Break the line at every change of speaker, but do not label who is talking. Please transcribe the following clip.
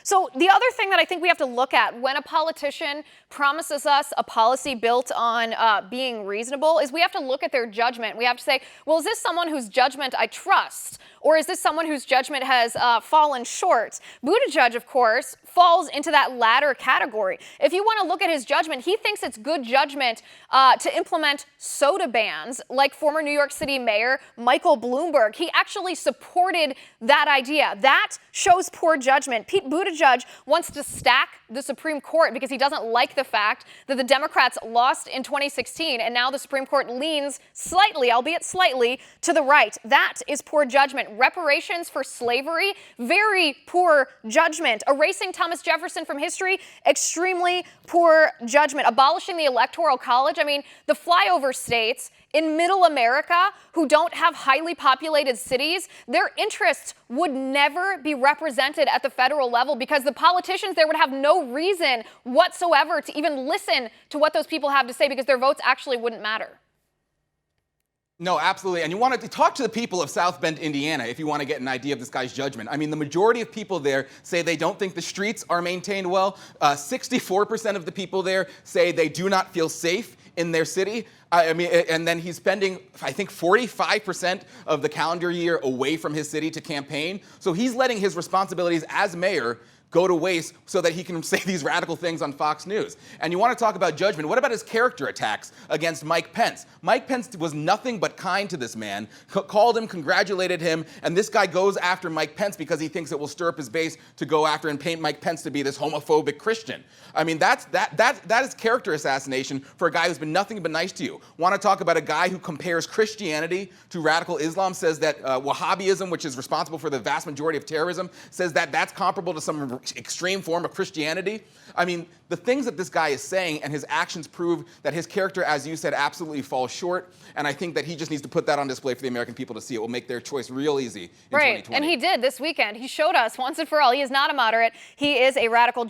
So the other thing that I think we have to look at when a politician promises us a policy built on being reasonable is we have to look at their judgment. We have to say, well, is this someone whose judgment I trust? Or is this someone whose judgment has fallen short? Buttigieg, of course, falls into that latter category. If you want to look at his judgment, he thinks it's good judgment to implement soda bans like former New York City Mayor Michael Bloomberg. He actually supported that idea. That shows poor judgment. Pete Buttigieg wants to stack the Supreme Court because he doesn't like the fact that the Democrats lost in 2016, and now the Supreme Court leans slightly, albeit slightly, to the right. That is poor judgment. Reparations for slavery, very poor judgment. Erasing Thomas Jefferson from history, extremely poor judgment. Abolishing the Electoral College, I mean, the flyover states in middle America who don't have highly populated cities, their interests would never be represented at the federal level because the politicians there would have no reason whatsoever to even listen to what those people have to say because their votes actually wouldn't matter.
No, absolutely. And you want to talk to the people of South Bend, Indiana, if you want to get an idea of this guy's judgment. I mean, the majority of people there say they don't think the streets are maintained well. 64% of the people there say they do not feel safe in their city. I mean, and then he's spending, I think, 45% of the calendar year away from his city to campaign. So he's letting his responsibilities as mayor go to waste so that he can say these radical things on Fox News. And you want to talk about judgment. What about his character attacks against Mike Pence? Mike Pence was nothing but kind to this man, called him, congratulated him, and this guy goes after Mike Pence because he thinks it will stir up his base to go after and paint Mike Pence to be this homophobic Christian. I mean, that is character assassination for a guy who's been nothing but nice to you. Want to talk about a guy who compares Christianity to radical Islam, says that Wahhabism, which is responsible for the vast majority of terrorism, says that that's comparable to some extreme form of Christianity. I mean, the things that this guy is saying and his actions prove that his character, as you said, absolutely falls short. And I think that he just needs to put that on display for the American people to see. It will make their choice real easy in 2020.
And he did this weekend. He showed us once and for all he is not a moderate. He is a radical.